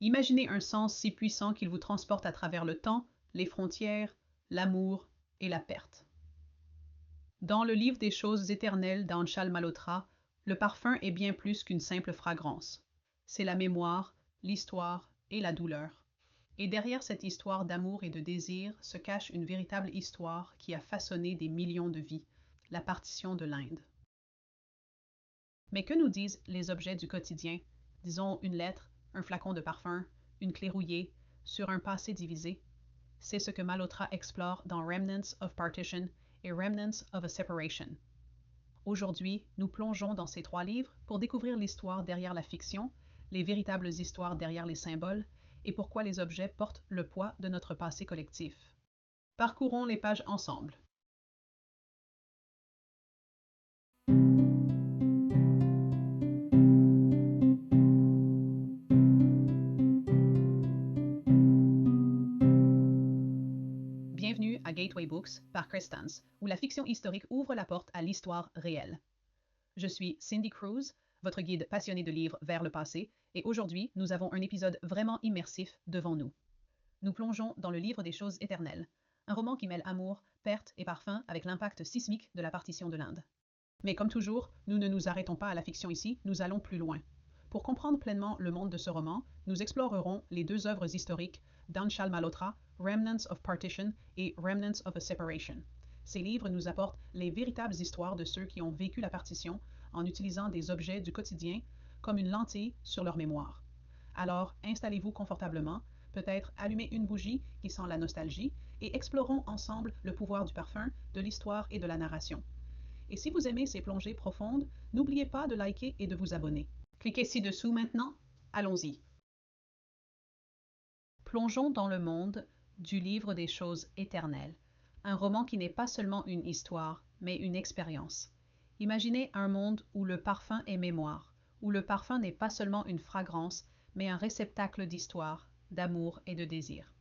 Imaginez un sens si puissant qu'il vous transporte à travers le temps, les frontières, l'amour et la perte. Dans le livre des choses éternelles d'Anshal Malhotra, le parfum est bien plus qu'une simple fragrance. C'est la mémoire, l'histoire et la douleur. Et derrière cette histoire d'amour et de désir se cache une véritable histoire qui a façonné des millions de vies, la partition de l'Inde. Mais que nous disent les objets du quotidien, disons une lettre, un flacon de parfum, une clé rouillée, sur un passé divisé? C'est ce que Malhotra explore dans Remnants of Partition et Remnants of a Separation. Aujourd'hui, nous plongeons dans ces 3 livres pour découvrir l'histoire derrière la fiction, les véritables histoires derrière les symboles et pourquoi les objets portent le poids de notre passé collectif. Parcourons les pages ensemble. Bienvenue à Gateway Books par Kristans, où la fiction historique ouvre la porte à l'histoire réelle. Je suis Cindy Cruz, votre guide passionné de livres vers le passé, et aujourd'hui, nous avons un épisode vraiment immersif devant nous. Nous plongeons dans le livre des choses éternelles, un roman qui mêle amour, perte et parfum avec l'impact sismique de la partition de l'Inde. Mais comme toujours, nous ne nous arrêtons pas à la fiction ici, nous allons plus loin. Pour comprendre pleinement le monde de ce roman, nous explorerons les 2 œuvres historiques d'Anshal Malhotra, Remnants of Partition et Remnants of a Separation. Ces livres nous apportent les véritables histoires de ceux qui ont vécu la partition en utilisant des objets du quotidien comme une lentille sur leur mémoire. Alors, installez-vous confortablement, peut-être allumez une bougie qui sent la nostalgie et explorons ensemble le pouvoir du parfum, de l'histoire et de la narration. Et si vous aimez ces plongées profondes, n'oubliez pas de liker et de vous abonner. Cliquez ci-dessous maintenant. Allons-y. Plongeons dans le monde du livre des choses éternelles, un roman qui n'est pas seulement une histoire, mais une expérience. Imaginez un monde où le parfum est mémoire, où le parfum n'est pas seulement une fragrance, mais un réceptacle d'histoire, d'amour et de désir.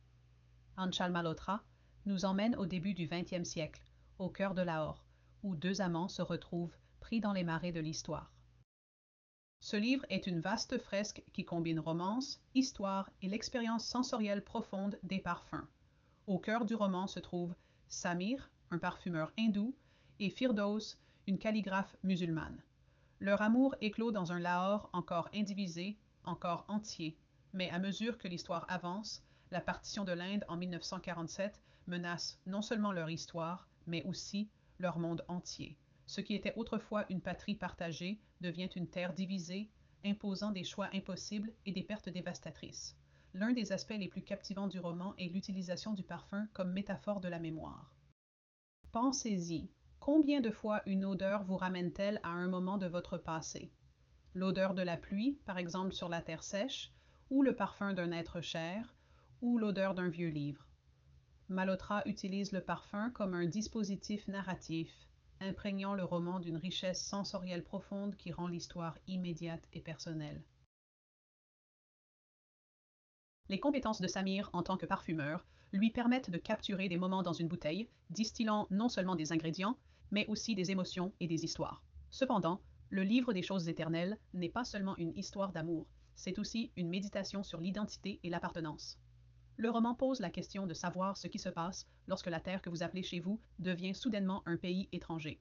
Anshal Malhotra nous emmène au début du XXe siècle, au cœur de Lahore, où 2 amants se retrouvent pris dans les marées de l'histoire. Ce livre est une vaste fresque qui combine romance, histoire et l'expérience sensorielle profonde des parfums. Au cœur du roman se trouvent Samir, un parfumeur hindou, et Firdaus, une calligraphe musulmane. Leur amour éclot dans un Lahore encore indivisé, encore entier, mais à mesure que l'histoire avance, la partition de l'Inde en 1947 menace non seulement leur histoire, mais aussi leur monde entier. Ce qui était autrefois une patrie partagée devient une terre divisée, imposant des choix impossibles et des pertes dévastatrices. L'un des aspects les plus captivants du roman est l'utilisation du parfum comme métaphore de la mémoire. Pensez-y, combien de fois une odeur vous ramène-t-elle à un moment de votre passé? L'odeur de la pluie, par exemple sur la terre sèche, ou le parfum d'un être cher, ou l'odeur d'un vieux livre. Malhotra utilise le parfum comme un dispositif narratif, imprégnant le roman d'une richesse sensorielle profonde qui rend l'histoire immédiate et personnelle. Les compétences de Samir en tant que parfumeur lui permettent de capturer des moments dans une bouteille, distillant non seulement des ingrédients, mais aussi des émotions et des histoires. Cependant, le livre des choses éternelles n'est pas seulement une histoire d'amour, c'est aussi une méditation sur l'identité et l'appartenance. Le roman pose la question de savoir ce qui se passe lorsque la terre que vous appelez chez vous devient soudainement un pays étranger.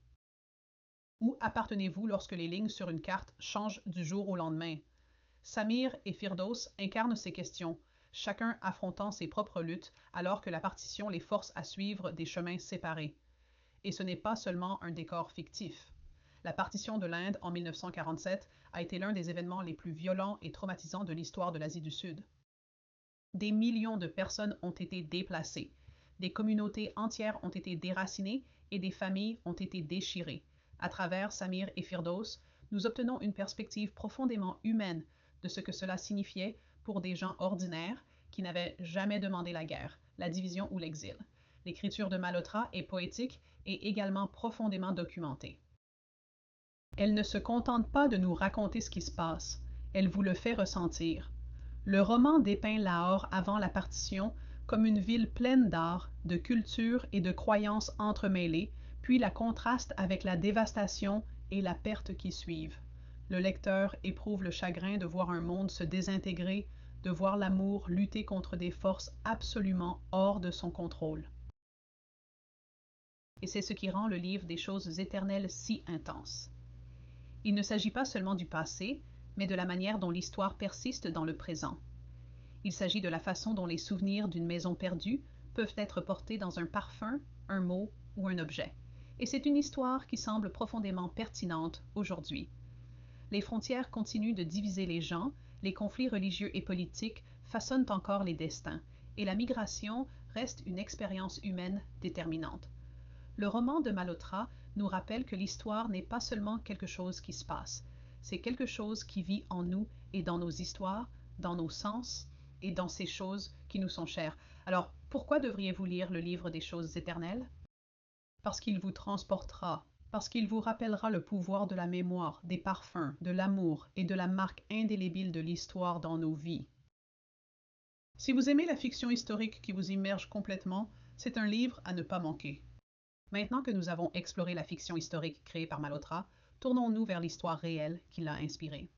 Où appartenez-vous lorsque les lignes sur une carte changent du jour au lendemain? Samir et Firdaus incarnent ces questions, chacun affrontant ses propres luttes alors que la partition les force à suivre des chemins séparés. Et ce n'est pas seulement un décor fictif. La partition de l'Inde en 1947 a été l'un des événements les plus violents et traumatisants de l'histoire de l'Asie du Sud. Des millions de personnes ont été déplacées, des communautés entières ont été déracinées et des familles ont été déchirées. À travers Samir et Firdaus, nous obtenons une perspective profondément humaine de ce que cela signifiait pour des gens ordinaires qui n'avaient jamais demandé la guerre, la division ou l'exil. L'écriture de Malhotra est poétique et également profondément documentée. Elle ne se contente pas de nous raconter ce qui se passe, elle vous le fait ressentir. Le roman dépeint Lahore avant la partition comme une ville pleine d'art, de culture et de croyances entremêlées, puis la contraste avec la dévastation et la perte qui suivent. Le lecteur éprouve le chagrin de voir un monde se désintégrer, de voir l'amour lutter contre des forces absolument hors de son contrôle. Et c'est ce qui rend le livre des choses éternelles si intense. Il ne s'agit pas seulement du passé, mais de la manière dont l'histoire persiste dans le présent. Il s'agit de la façon dont les souvenirs d'une maison perdue peuvent être portés dans un parfum, un mot ou un objet. Et c'est une histoire qui semble profondément pertinente aujourd'hui. Les frontières continuent de diviser les gens, les conflits religieux et politiques façonnent encore les destins, et la migration reste une expérience humaine déterminante. Le roman de Malhotra nous rappelle que l'histoire n'est pas seulement quelque chose qui se passe, c'est quelque chose qui vit en nous et dans nos histoires, dans nos sens et dans ces choses qui nous sont chères. Alors, pourquoi devriez-vous lire le livre des choses éternelles? Parce qu'il vous transportera, parce qu'il vous rappellera le pouvoir de la mémoire, des parfums, de l'amour et de la marque indélébile de l'histoire dans nos vies. Si vous aimez la fiction historique qui vous immerge complètement, c'est un livre à ne pas manquer. Maintenant que nous avons exploré la fiction historique créée par Malhotra, tournons-nous vers l'histoire réelle qui l'a inspirée.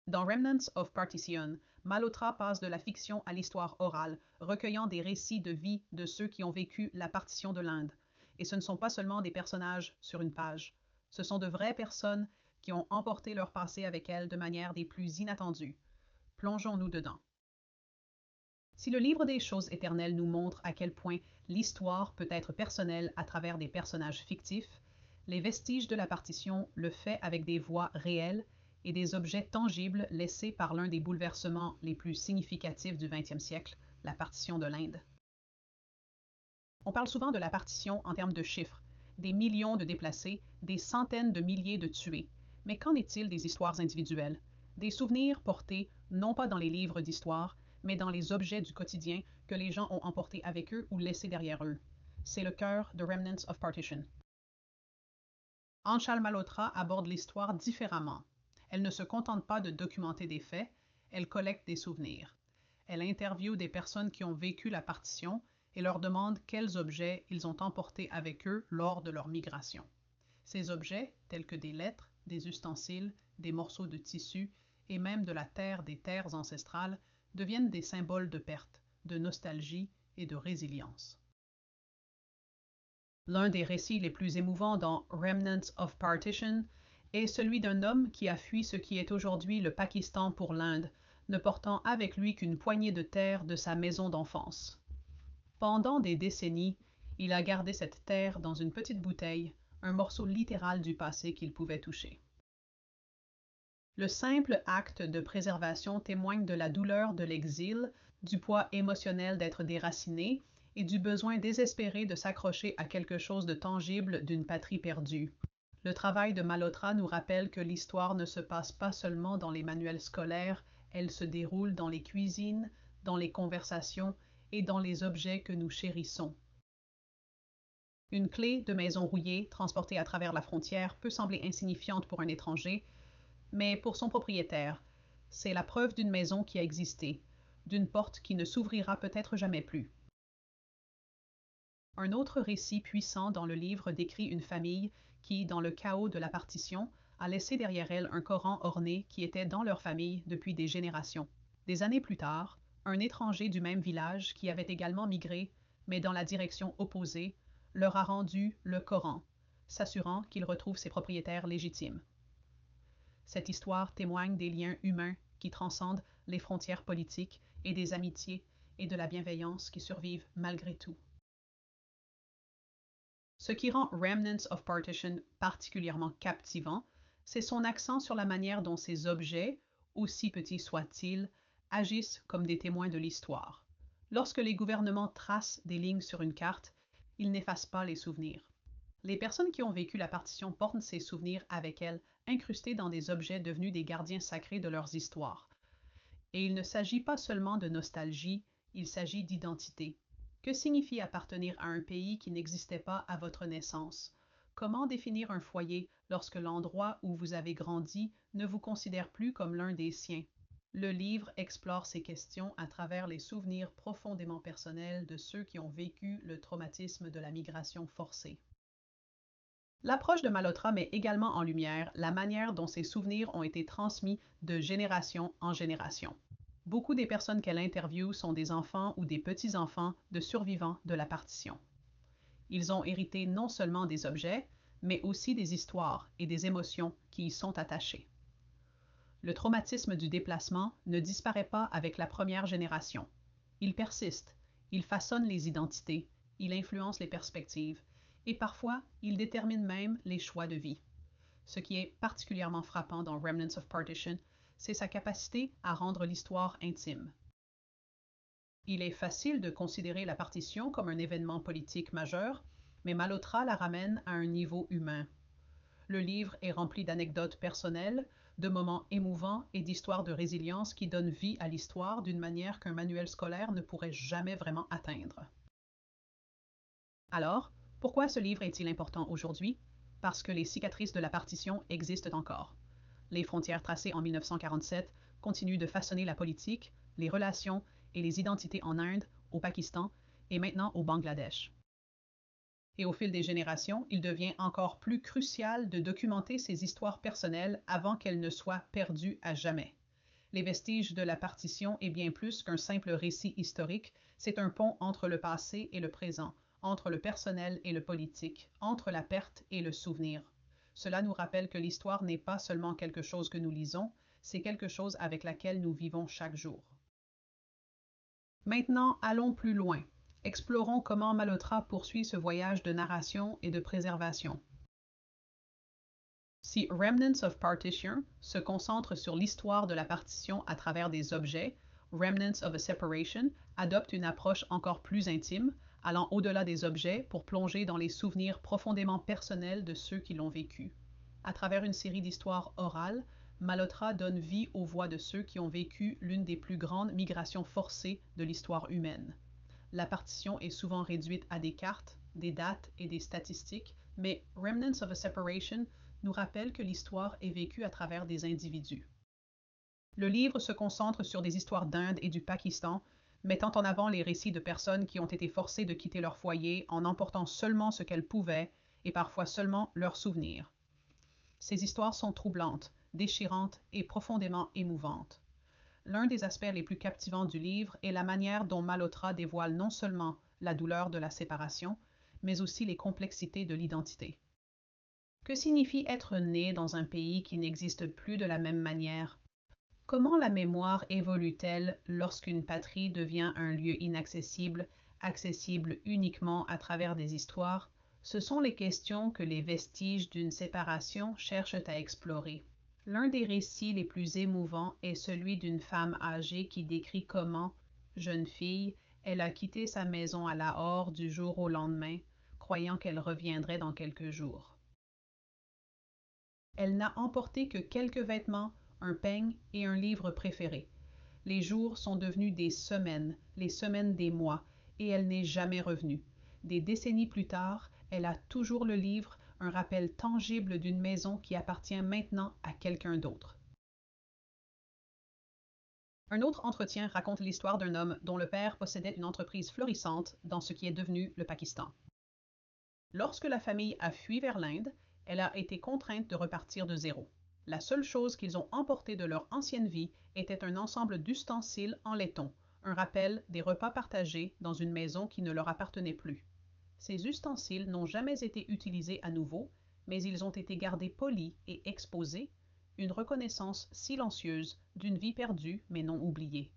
Dans Remnants of Partition, Malhotra passe de la fiction à l'histoire orale, recueillant des récits de vie de ceux qui ont vécu la partition de l'Inde. Et ce ne sont pas seulement des personnages sur une page, ce sont de vraies personnes qui ont emporté leur passé avec elles de manière des plus inattendues. Plongeons-nous dedans. Si le livre des choses éternelles nous montre à quel point l'histoire peut être personnelle à travers des personnages fictifs, les vestiges de la partition le fait avec des voix réelles et des objets tangibles laissés par l'un des bouleversements les plus significatifs du XXe siècle, la partition de l'Inde. On parle souvent de la partition en termes de chiffres, des millions de déplacés, des centaines de milliers de tués. Mais qu'en est-il des histoires individuelles, des souvenirs portés non pas dans les livres d'histoire, mais dans les objets du quotidien que les gens ont emportés avec eux ou laissés derrière eux? C'est le cœur de Remnants of Partition. Anshal Malhotra aborde l'histoire différemment. Elle ne se contente pas de documenter des faits, elle collecte des souvenirs. Elle interviewe des personnes qui ont vécu la partition et leur demande quels objets ils ont emportés avec eux lors de leur migration. Ces objets, tels que des lettres, des ustensiles, des morceaux de tissu et même de la terre des terres ancestrales, deviennent des symboles de perte, de nostalgie et de résilience. L'un des récits les plus émouvants dans Remnants of Partition est celui d'un homme qui a fui ce qui est aujourd'hui le Pakistan pour l'Inde, ne portant avec lui qu'une poignée de terre de sa maison d'enfance. Pendant des décennies, il a gardé cette terre dans une petite bouteille, un morceau littéral du passé qu'il pouvait toucher. Le simple acte de préservation témoigne de la douleur de l'exil, du poids émotionnel d'être déraciné et du besoin désespéré de s'accrocher à quelque chose de tangible d'une patrie perdue. Le travail de Malhotra nous rappelle que l'histoire ne se passe pas seulement dans les manuels scolaires, elle se déroule dans les cuisines, dans les conversations et dans les objets que nous chérissons. Une clé de maison rouillée transportée à travers la frontière peut sembler insignifiante pour un étranger, mais pour son propriétaire, c'est la preuve d'une maison qui a existé, d'une porte qui ne s'ouvrira peut-être jamais plus. Un autre récit puissant dans le livre décrit une famille qui, dans le chaos de la partition, a laissé derrière elle un Coran orné qui était dans leur famille depuis des générations. Des années plus tard, un étranger du même village qui avait également migré, mais dans la direction opposée, leur a rendu le Coran, s'assurant qu'il retrouve ses propriétaires légitimes. Cette histoire témoigne des liens humains qui transcendent les frontières politiques et des amitiés et de la bienveillance qui survivent malgré tout. Ce qui rend Remnants of Partition particulièrement captivant, c'est son accent sur la manière dont ces objets, aussi petits soient-ils, agissent comme des témoins de l'histoire. Lorsque les gouvernements tracent des lignes sur une carte, ils n'effacent pas les souvenirs. Les personnes qui ont vécu la partition portent ces souvenirs avec elles, incrustés dans des objets devenus des gardiens sacrés de leurs histoires. Et il ne s'agit pas seulement de nostalgie, il s'agit d'identité. Que signifie appartenir à un pays qui n'existait pas à votre naissance? Comment définir un foyer lorsque l'endroit où vous avez grandi ne vous considère plus comme l'un des siens? Le livre explore ces questions à travers les souvenirs profondément personnels de ceux qui ont vécu le traumatisme de la migration forcée. L'approche de Malhotra met également en lumière la manière dont ces souvenirs ont été transmis de génération en génération. Beaucoup des personnes qu'elle interviewe sont des enfants ou des petits-enfants de survivants de la partition. Ils ont hérité non seulement des objets, mais aussi des histoires et des émotions qui y sont attachées. Le traumatisme du déplacement ne disparaît pas avec la première génération. Il persiste, il façonne les identités, il influence les perspectives, et parfois il détermine même les choix de vie. Ce qui est particulièrement frappant dans Remnants of Partition, c'est sa capacité à rendre l'histoire intime. Il est facile de considérer la partition comme un événement politique majeur, mais Malhotra la ramène à un niveau humain. Le livre est rempli d'anecdotes personnelles, de moments émouvants et d'histoires de résilience qui donnent vie à l'histoire d'une manière qu'un manuel scolaire ne pourrait jamais vraiment atteindre. Alors, pourquoi ce livre est-il important aujourd'hui? Parce que les cicatrices de la partition existent encore. Les frontières tracées en 1947 continuent de façonner la politique, les relations et les identités en Inde, au Pakistan et maintenant au Bangladesh. Et au fil des générations, il devient encore plus crucial de documenter ces histoires personnelles avant qu'elles ne soient perdues à jamais. Les vestiges de la partition est bien plus qu'un simple récit historique, c'est un pont entre le passé et le présent, entre le personnel et le politique, entre la perte et le souvenir. Cela nous rappelle que l'histoire n'est pas seulement quelque chose que nous lisons, c'est quelque chose avec laquelle nous vivons chaque jour. Maintenant, allons plus loin. Explorons comment Malhotra poursuit ce voyage de narration et de préservation. Si Remnants of Partition se concentre sur l'histoire de la partition à travers des objets, Remnants of a Separation adopte une approche encore plus intime, allant au-delà des objets pour plonger dans les souvenirs profondément personnels de ceux qui l'ont vécu. À travers une série d'histoires orales, Malhotra donne vie aux voix de ceux qui ont vécu l'une des plus grandes migrations forcées de l'histoire humaine. La partition est souvent réduite à des cartes, des dates et des statistiques, mais Remnants of a Separation nous rappelle que l'histoire est vécue à travers des individus. Le livre se concentre sur des histoires d'Inde et du Pakistan, mettant en avant les récits de personnes qui ont été forcées de quitter leur foyer en emportant seulement ce qu'elles pouvaient et parfois seulement leurs souvenirs. Ces histoires sont troublantes, déchirantes et profondément émouvantes. L'un des aspects les plus captivants du livre est la manière dont Malhotra dévoile non seulement la douleur de la séparation, mais aussi les complexités de l'identité. Que signifie être né dans un pays qui n'existe plus de la même manière? Comment la mémoire évolue-t-elle lorsqu'une patrie devient un lieu inaccessible, accessible uniquement à travers des histoires? Ce sont les questions que les vestiges d'une séparation cherchent à explorer. L'un des récits les plus émouvants est celui d'une femme âgée qui décrit comment, jeune fille, elle a quitté sa maison à Lahore du jour au lendemain, croyant qu'elle reviendrait dans quelques jours. Elle n'a emporté que quelques vêtements, un peigne et un livre préféré. Les jours sont devenus des semaines, les semaines des mois, et elle n'est jamais revenue. Des décennies plus tard, elle a toujours le livre, un rappel tangible d'une maison qui appartient maintenant à quelqu'un d'autre. Un autre entretien raconte l'histoire d'un homme dont le père possédait une entreprise florissante dans ce qui est devenu le Pakistan. Lorsque la famille a fui vers l'Inde, elle a été contrainte de repartir de zéro. La seule chose qu'ils ont emporté de leur ancienne vie était un ensemble d'ustensiles en laiton, un rappel des repas partagés dans une maison qui ne leur appartenait plus. Ces ustensiles n'ont jamais été utilisés à nouveau, mais ils ont été gardés polis et exposés, une reconnaissance silencieuse d'une vie perdue mais non oubliée.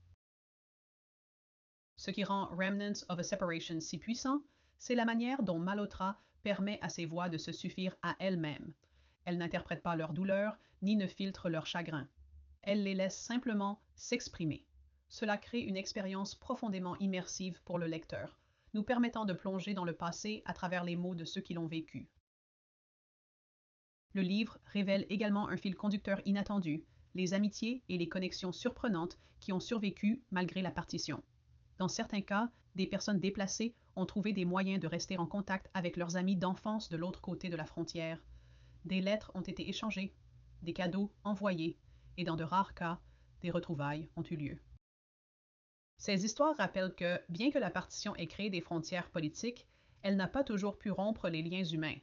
Ce qui rend Remnants of a Separation si puissant, c'est la manière dont Malhotra permet à ses voix de se suffire à elles-mêmes. Elle n'interprète pas leur douleur, ni ne filtre leur chagrin. Elle les laisse simplement s'exprimer. Cela crée une expérience profondément immersive pour le lecteur, nous permettant de plonger dans le passé à travers les mots de ceux qui l'ont vécu. Le livre révèle également un fil conducteur inattendu, les amitiés et les connexions surprenantes qui ont survécu malgré la partition. Dans certains cas, des personnes déplacées ont trouvé des moyens de rester en contact avec leurs amis d'enfance de l'autre côté de la frontière. Des lettres ont été échangées, des cadeaux envoyés, et dans de rares cas, des retrouvailles ont eu lieu. Ces histoires rappellent que, bien que la partition ait créé des frontières politiques, elle n'a pas toujours pu rompre les liens humains.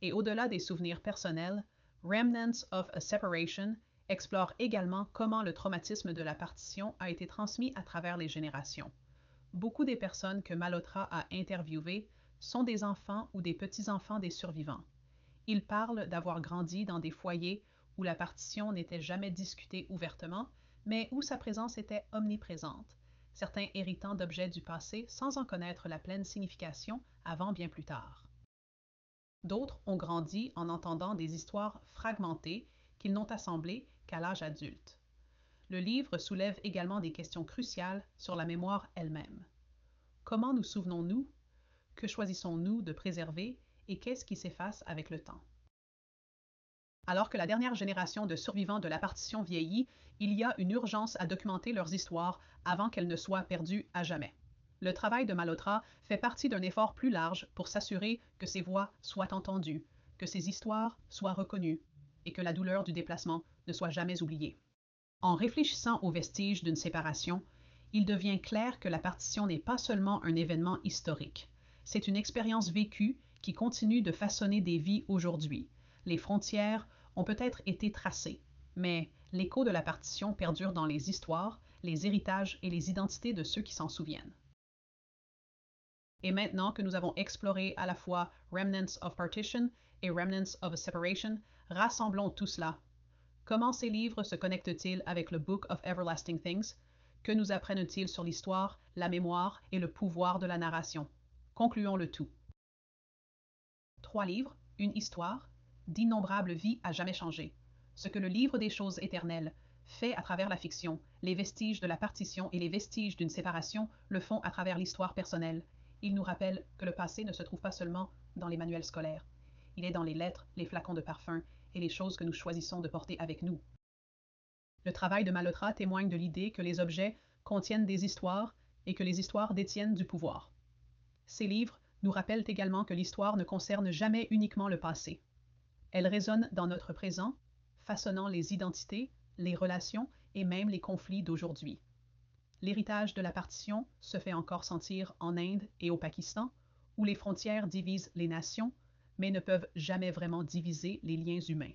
Et au-delà des souvenirs personnels, Remnants of a Separation explore également comment le traumatisme de la partition a été transmis à travers les générations. Beaucoup des personnes que Malhotra a interviewées sont des enfants ou des petits-enfants des survivants. Ils parlent d'avoir grandi dans des foyers où la partition n'était jamais discutée ouvertement, mais où sa présence était omniprésente, certains héritant d'objets du passé sans en connaître la pleine signification avant bien plus tard. D'autres ont grandi en entendant des histoires fragmentées qu'ils n'ont assemblées qu'à l'âge adulte. Le livre soulève également des questions cruciales sur la mémoire elle-même. Comment nous souvenons-nous? Que choisissons-nous de préserver et qu'est-ce qui s'efface avec le temps? Alors que la dernière génération de survivants de la partition vieillit, il y a une urgence à documenter leurs histoires avant qu'elles ne soient perdues à jamais. Le travail de Malhotra fait partie d'un effort plus large pour s'assurer que ces voix soient entendues, que ces histoires soient reconnues et que la douleur du déplacement ne soit jamais oubliée. En réfléchissant aux vestiges d'une séparation, il devient clair que la partition n'est pas seulement un événement historique. C'est une expérience vécue qui continue de façonner des vies aujourd'hui. Les frontières ont peut-être été tracées, mais l'écho de la partition perdure dans les histoires, les héritages et les identités de ceux qui s'en souviennent. Et maintenant que nous avons exploré à la fois Remnants of Partition et Remnants of a Separation, rassemblons tout cela. Comment ces livres se connectent-ils avec le Book of Everlasting Things? Que nous apprennent-ils sur l'histoire, la mémoire et le pouvoir de la narration? Concluons le tout. 3 livres, une histoire, d'innombrables vies à jamais changer. Ce que le livre des choses éternelles fait à travers la fiction, les vestiges de la partition et les vestiges d'une séparation le font à travers l'histoire personnelle. Il nous rappelle que le passé ne se trouve pas seulement dans les manuels scolaires. Il est dans les lettres, les flacons de parfum et les choses que nous choisissons de porter avec nous. Le travail de Malhotra témoigne de l'idée que les objets contiennent des histoires et que les histoires détiennent du pouvoir. Ces livres nous rappellent également que l'histoire ne concerne jamais uniquement le passé. Elle résonne dans notre présent, façonnant les identités, les relations et même les conflits d'aujourd'hui. L'héritage de la partition se fait encore sentir en Inde et au Pakistan, où les frontières divisent les nations, mais ne peuvent jamais vraiment diviser les liens humains.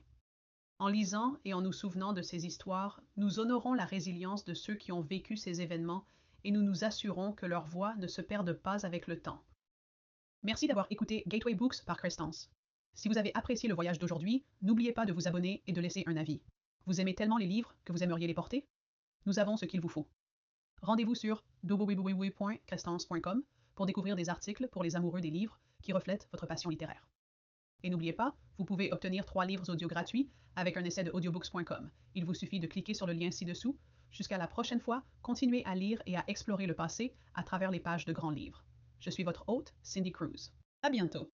En lisant et en nous souvenant de ces histoires, nous honorons la résilience de ceux qui ont vécu ces événements et nous nous assurons que leurs voix ne se perdent pas avec le temps. Merci d'avoir écouté Gateway Books par Crestance. Si vous avez apprécié le voyage d'aujourd'hui, n'oubliez pas de vous abonner et de laisser un avis. Vous aimez tellement les livres que vous aimeriez les porter? Nous avons ce qu'il vous faut. Rendez-vous sur www.crestance.com pour découvrir des articles pour les amoureux des livres qui reflètent votre passion littéraire. Et n'oubliez pas, vous pouvez obtenir 3 livres audio gratuits avec un essai de audiobooks.com. Il vous suffit de cliquer sur le lien ci-dessous. Jusqu'à la prochaine fois, continuez à lire et à explorer le passé à travers les pages de grands livres. Je suis votre hôte, Cindy Cruz. À bientôt!